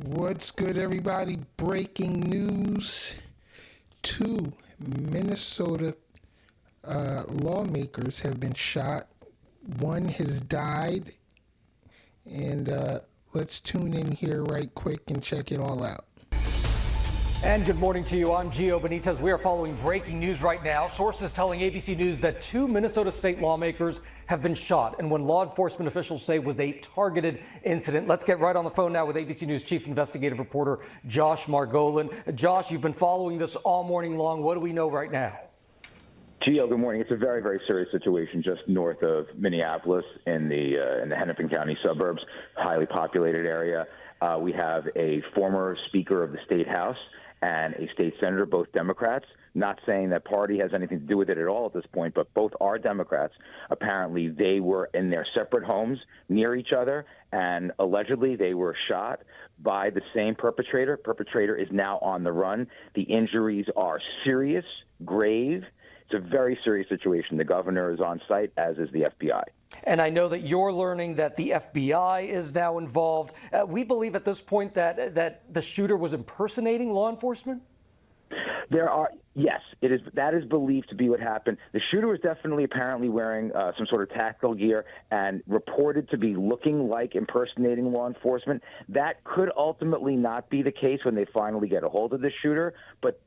What's good, everybody? Breaking news. Two Minnesota lawmakers have been shot. One has died. And let's tune in here right quick and check it all out. And good morning to you. I'm Gio Benitez. We are following breaking news right now. Sources telling ABC News that two Minnesota state lawmakers have been shot and what law enforcement officials say was a targeted incident. Let's get right on the phone now with ABC News Chief Investigative Reporter Josh Margolin. Josh, you've been following this all morning long. What do we know right now? Gio, good morning. It's a very, very serious situation just north of Minneapolis in the Hennepin County suburbs, highly populated area. We have a former Speaker of the State House and a state senator, both Democrats. Not saying that party has anything to do with it at all at this point, but both are Democrats. Apparently, they were in their separate homes near each other, and allegedly they were shot by the same perpetrator. Perpetrator is now on the run. The injuries are serious, grave. It's a very serious situation. The governor is on site, as is the FBI. And I know that you're learning that the FBI is now involved. We believe at this point that the shooter was impersonating law enforcement? That is believed to be what happened. The shooter was definitely apparently wearing some sort of tactical gear and reported to be looking like impersonating law enforcement. That could ultimately not be the case when they finally get a hold of the shooter. But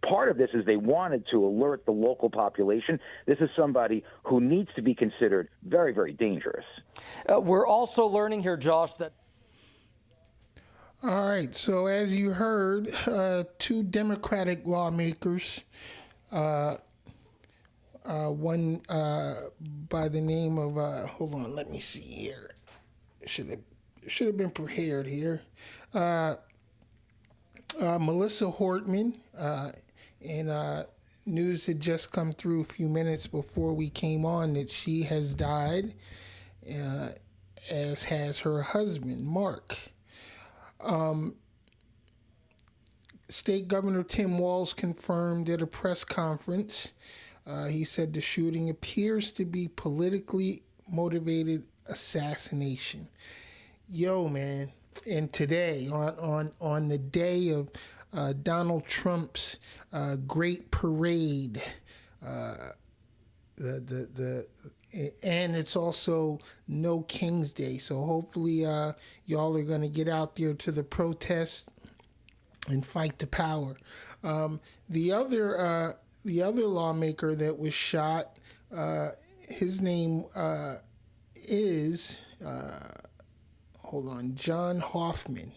part of this is they wanted to alert the local population. This is somebody who needs to be considered very, very dangerous. We're also learning here, Josh, that All right, so as you heard, two Democratic lawmakers, one by the name of, hold on, let me see here. Should have been prepared here. Melissa Hortman, and news had just come through a few minutes before we came on that she has died, as has her husband, Mark. State Governor Tim Walz confirmed at a press conference. He said the shooting appears to be politically motivated assassination. Yo, man! And today, on the day of Donald Trump's great parade, and it's also No King's Day, so hopefully y'all are going to get out there to the protest and fight the power. The other lawmaker that was shot, his name is John Hoffman.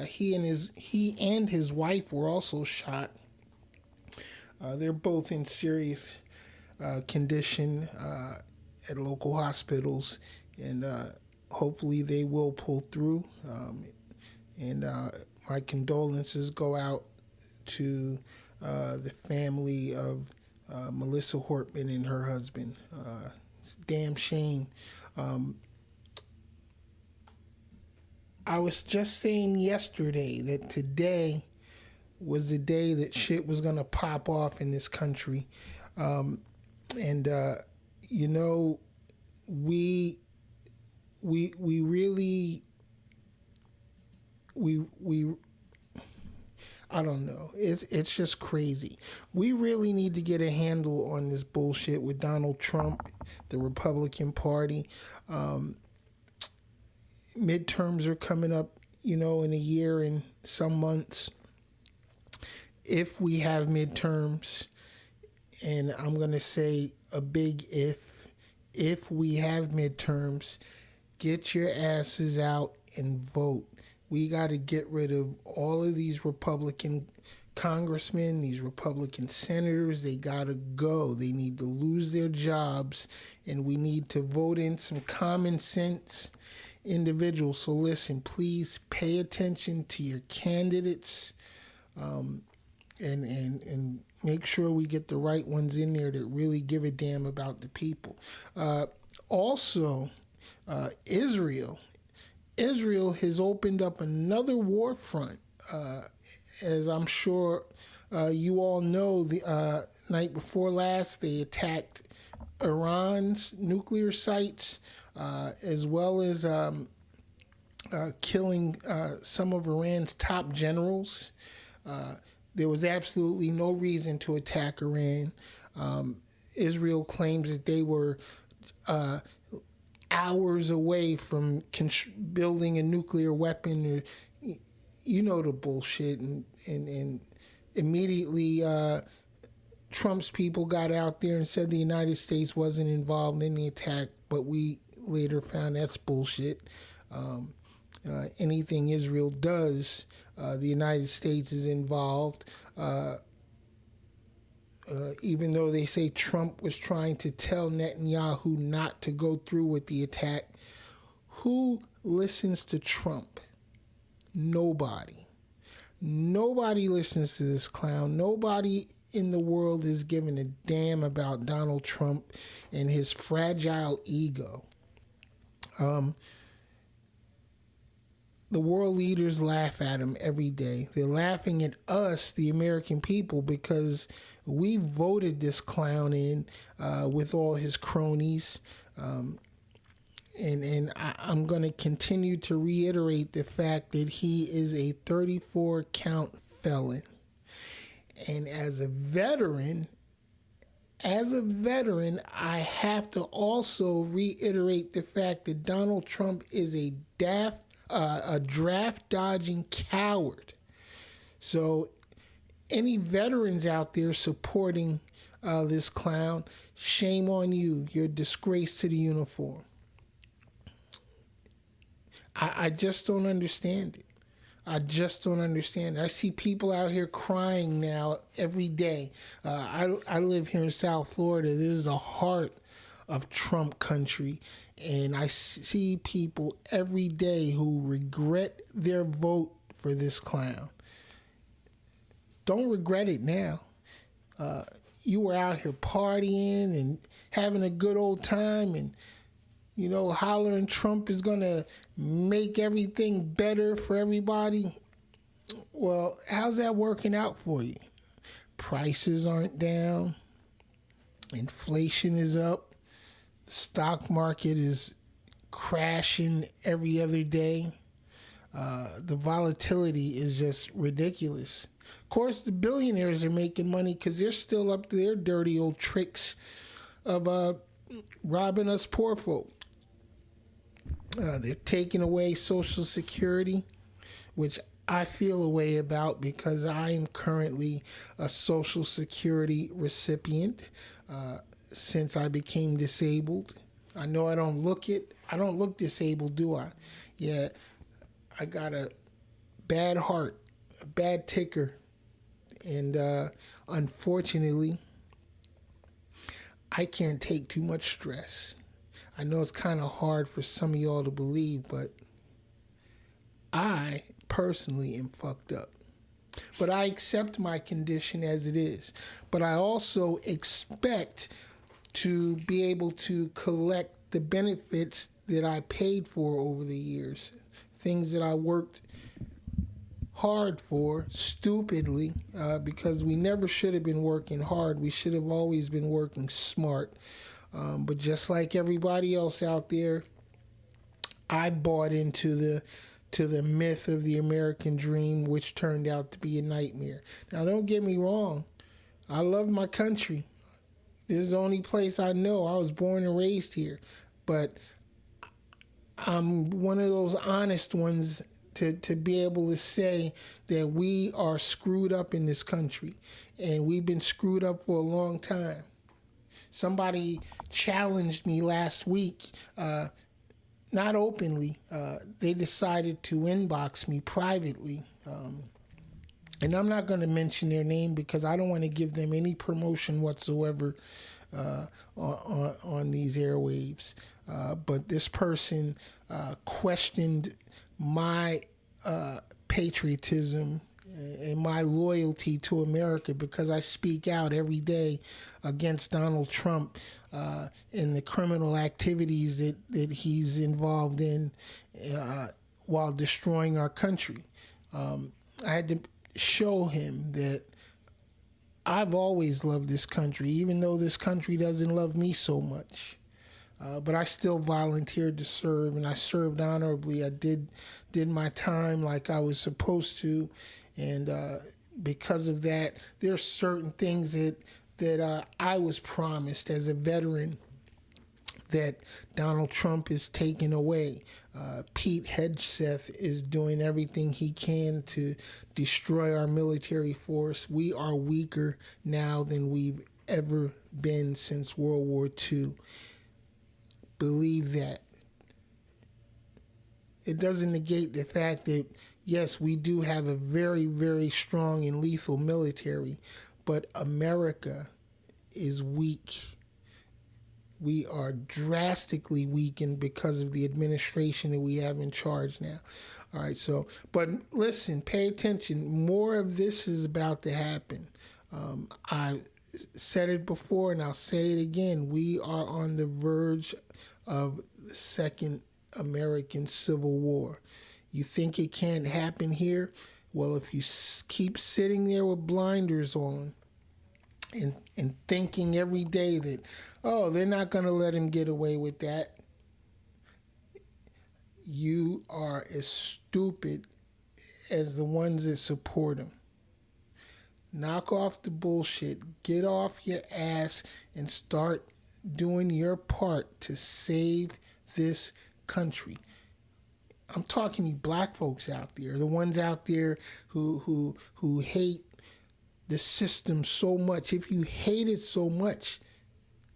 He and his wife were also shot. They're both in serious condition at local hospitals, and hopefully they will pull through. And my condolences go out to the family of Melissa Hortman and her husband. It's a damn shame. I was just saying yesterday that today was the day that shit was gonna pop off in this country. You know, we really, I don't know. It's just crazy. We really need to get a handle on this bullshit with Donald Trump, the Republican Party. Midterms are coming up, in a year and some months. If we have midterms, and I'm going to say a big if we have midterms, get your asses out and vote. We got to get rid of all of these Republican congressmen, these Republican senators. They got to go. They need to lose their jobs, and we need to vote in some common sense individuals. So listen, please pay attention to your candidates, and make sure we get the right ones in there that really give a damn about the people. Also, Israel has opened up another war front. As I'm sure you all know, the night before last, they attacked Iran's nuclear sites, as well as killing some of Iran's top generals. There was absolutely no reason to attack Iran. Israel claims that they were hours away from building a nuclear weapon. Or, you know the bullshit. And immediately Trump's people got out there and said the United States wasn't involved in the attack, but we later found that's bullshit. Anything Israel does, the United States is involved. Even though they say Trump was trying to tell Netanyahu not to go through with the attack, who listens to Trump? Nobody. Nobody listens to this clown. Nobody in the world is giving a damn about Donald Trump and his fragile ego. The world leaders laugh at him every day. They're laughing at us, the American people, because we voted this clown in with all his cronies. And I'm going to continue to reiterate the fact that he is a 34-count felon. And as a veteran, I have to also reiterate the fact that Donald Trump is a draft-dodging coward. So any veterans out there supporting this clown, shame on you. You're a disgrace to the uniform. I just don't understand it. I just don't understand it. I see people out here crying now every day. I live here in South Florida. This is the heart of Trump country. And I see people every day who regret their vote for this clown. Don't regret it now. You were out here partying and having a good old time and, you know, hollering Trump is going to make everything better for everybody. Well, how's that working out for you? Prices aren't down. Inflation is up. The stock market is crashing every other day. The volatility is just ridiculous. Of course, the billionaires are making money because they're still up to their dirty old tricks of robbing us poor folk. They're taking away Social Security, which I feel a way about because I am currently a Social Security recipient since I became disabled. I know I don't look disabled, do I? Yeah, I got a bad heart, a bad ticker, and unfortunately, I can't take too much stress. I know it's kind of hard for some of y'all to believe, but I personally am fucked up. But I accept my condition as it is. But I also expect to be able to collect the benefits that I paid for over the years. Things that I worked hard for, stupidly, because we never should have been working hard. We should have always been working smart. But just like everybody else out there, I bought into the myth of the American dream, which turned out to be a nightmare. Now, don't get me wrong. I love my country. This is the only place I know. I was born and raised here. But I'm one of those honest ones to be able to say that we are screwed up in this country. And we've been screwed up for a long time. Somebody challenged me last week, not openly. They decided to inbox me privately. And I'm not going to mention their name because I don't want to give them any promotion whatsoever on these airwaves. But this person questioned my patriotism and my loyalty to America because I speak out every day against Donald Trump and the criminal activities that he's involved in while destroying our country. I had to show him that I've always loved this country, even though this country doesn't love me so much. But I still volunteered to serve, and I served honorably. I did my time like I was supposed to, and because of that, there's certain things that I was promised as a veteran that Donald Trump is taking away. Pete Hegseth is doing everything he can to destroy our military force. We are weaker now than we've ever been since World War II. Believe that. It doesn't negate the fact that, yes, we do have a very, very strong and lethal military, but America is weak. We are drastically weakened because of the administration that we have in charge now. All right, so, but listen, pay attention. More of this is about to happen. I said it before and I'll say it again. We are on the verge of the Second American Civil War. You think it can't happen here? Well, if you keep sitting there with blinders on and thinking every day that, oh, they're not going to let him get away with that, you are as stupid as the ones that support him. Knock off the bullshit, get off your ass, and start doing your part to save this country. I'm talking to you black folks out there, the ones out there who hate the system so much. If you hate it so much,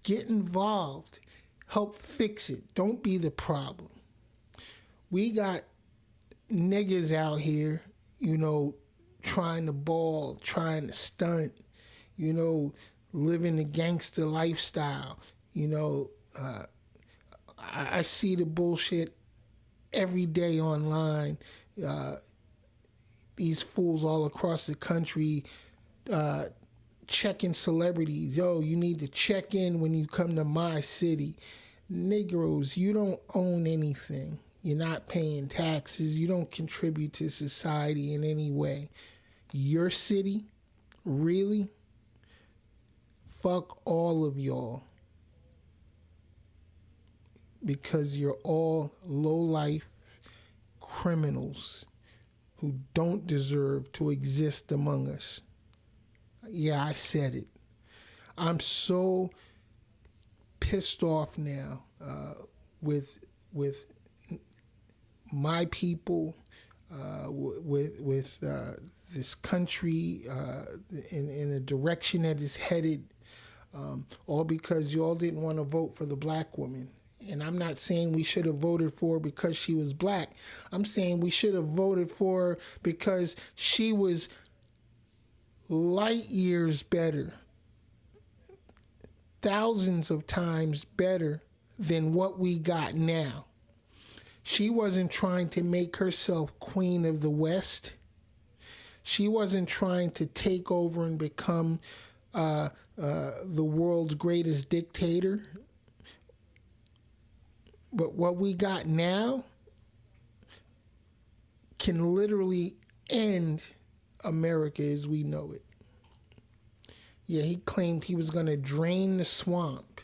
get involved. Help fix it. Don't be the problem. We got niggas out here, trying to ball, trying to stunt, living the gangster lifestyle. I see the bullshit every day online. These fools all across the country checking celebrities. Yo, you need to check in when you come to my city. Negroes, you don't own anything. You're not paying taxes. You don't contribute to society in any way. Your city, really? Fuck all of y'all. Because you're all low-life criminals who don't deserve to exist among us. Yeah, I said it. I'm so pissed off now with my people, with this country in a direction that is headed, all because y'all didn't want to vote for the black woman. And I'm not saying we should have voted for her because she was black. I'm saying we should have voted for her because she was light years better, thousands of times better than what we got now. She wasn't trying to make herself queen of the West. She wasn't trying to take over and become the world's greatest dictator. But what we got now can literally end America as we know it. Yeah, he claimed he was going to drain the swamp.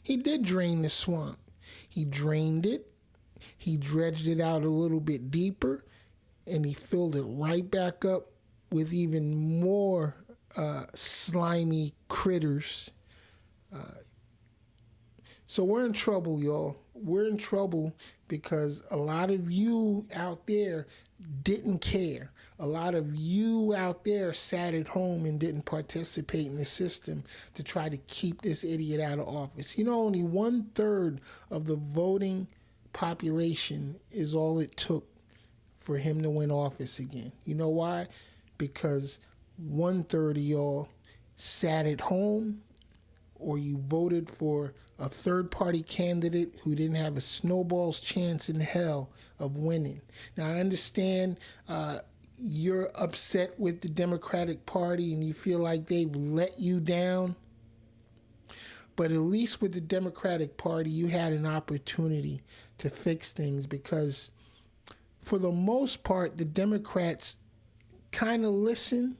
He did drain the swamp. He drained it. He dredged it out a little bit deeper, and he filled it right back up with even more slimy critters. So we're in trouble, y'all. We're in trouble because a lot of you out there didn't care. A lot of you out there sat at home and didn't participate in the system to try to keep this idiot out of office. Only 1/3 of the voting population is all it took for him to win office again. You know why? Because 1/3 of y'all sat at home, or you voted for a third-party candidate who didn't have a snowball's chance in hell of winning. Now, I understand you're upset with the Democratic Party and you feel like they've let you down. But at least with the Democratic Party, you had an opportunity to fix things because for the most part, the Democrats kind of listen,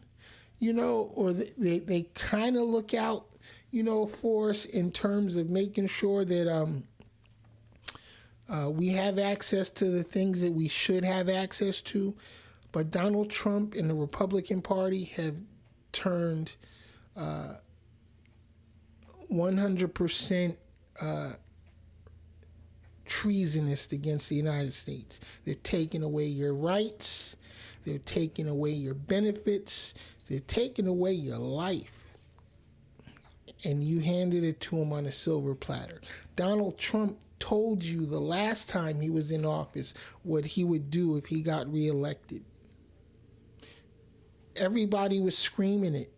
or they kind of look out, for us in terms of making sure that We have access to the things that we should have access to, but Donald Trump and the Republican Party have turned 100% treasonous against the United States. They're taking away your rights. They're taking away your benefits. They're taking away your life. And you handed it to them on a silver platter. Donald Trump told you the last time he was in office what he would do if he got reelected. Everybody was screaming it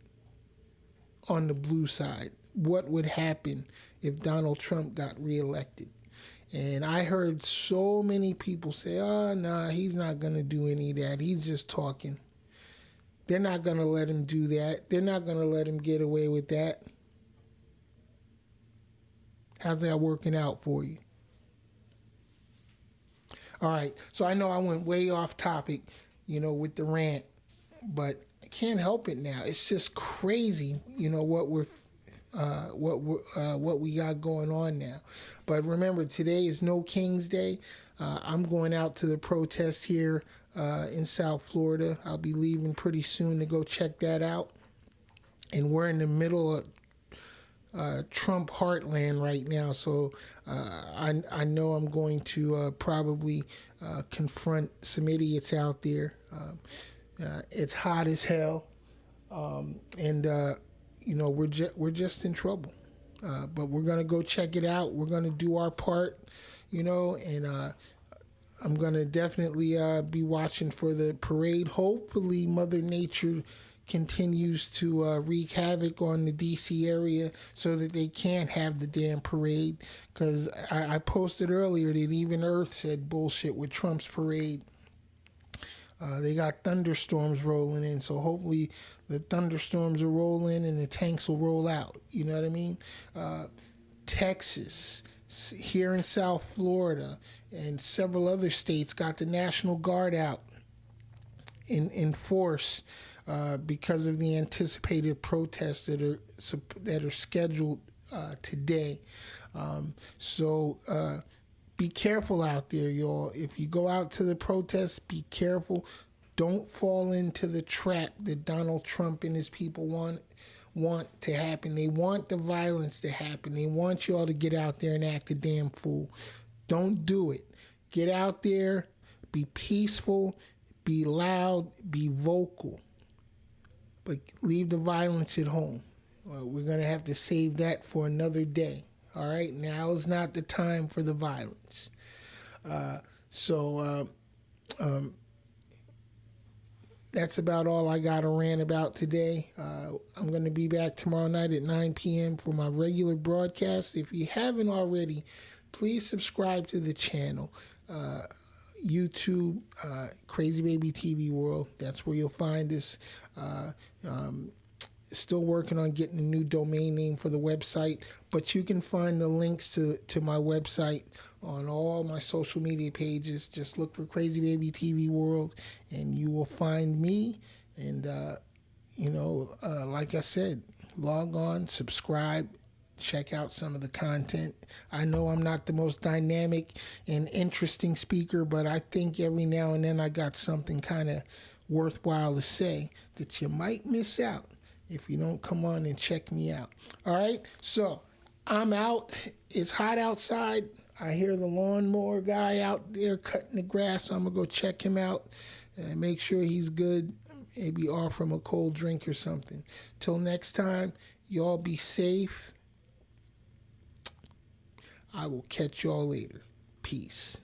on the blue side. What would happen if Donald Trump got reelected? And I heard so many people say, oh, nah, he's not going to do any of that. He's just talking. They're not going to let him do that. They're not going to let him get away with that. How's that working out for you? All right, so I know I went way off topic, with the rant, but I can't help it now. It's just crazy, what we got going on now. But remember, today is No King's Day. I'm going out to the protest here in South Florida. I'll be leaving pretty soon to go check that out. And we're in the middle of Trump heartland right now, so I know I'm going to probably confront some idiots out there. It's hot as hell, and we're just in trouble. But we're gonna go check it out. We're gonna do our part, and I'm gonna definitely be watching for the parade. Hopefully, Mother Nature continues to wreak havoc on the D.C. area so that they can't have the damn parade. Because I posted earlier that even Earth said bullshit with Trump's parade. They got thunderstorms rolling in, so hopefully the thunderstorms will roll in and the tanks will roll out. You know what I mean? Texas, here in South Florida, and several other states got the National Guard out in force because of the anticipated protests that are scheduled today. So be careful out there, y'all. If you go out to the protests, be careful. Don't fall into the trap that Donald Trump and his people want to happen. They want the violence to happen. They want y'all to get out there and act a damn fool. Don't do it. Get out there, be peaceful, be loud, be vocal. But leave the violence at home. We're going to have to save that for another day. All right? Now is not the time for the violence. That's about all I got to rant about today. I'm going to be back tomorrow night at 9 p.m. for my regular broadcast. If you haven't already, please subscribe to the channel. YouTube, Crazy Baby TV World. That's where you'll find us. Still working on getting a new domain name for the website, but you can find the links to my website on all my social media pages. Just look for Crazy Baby TV World, and you will find me. And like I said, log on, subscribe. Check out some of the content. I know I'm not the most dynamic and interesting speaker, but I think every now and then I got something kind of worthwhile to say that you might miss out if you don't come on and check me out. All right? So I'm out. It's hot outside. I hear the lawnmower guy out there cutting the grass, so I'm going to go check him out and make sure he's good. Maybe offer him a cold drink or something. Till next time, y'all be safe. I will catch y'all later. Peace.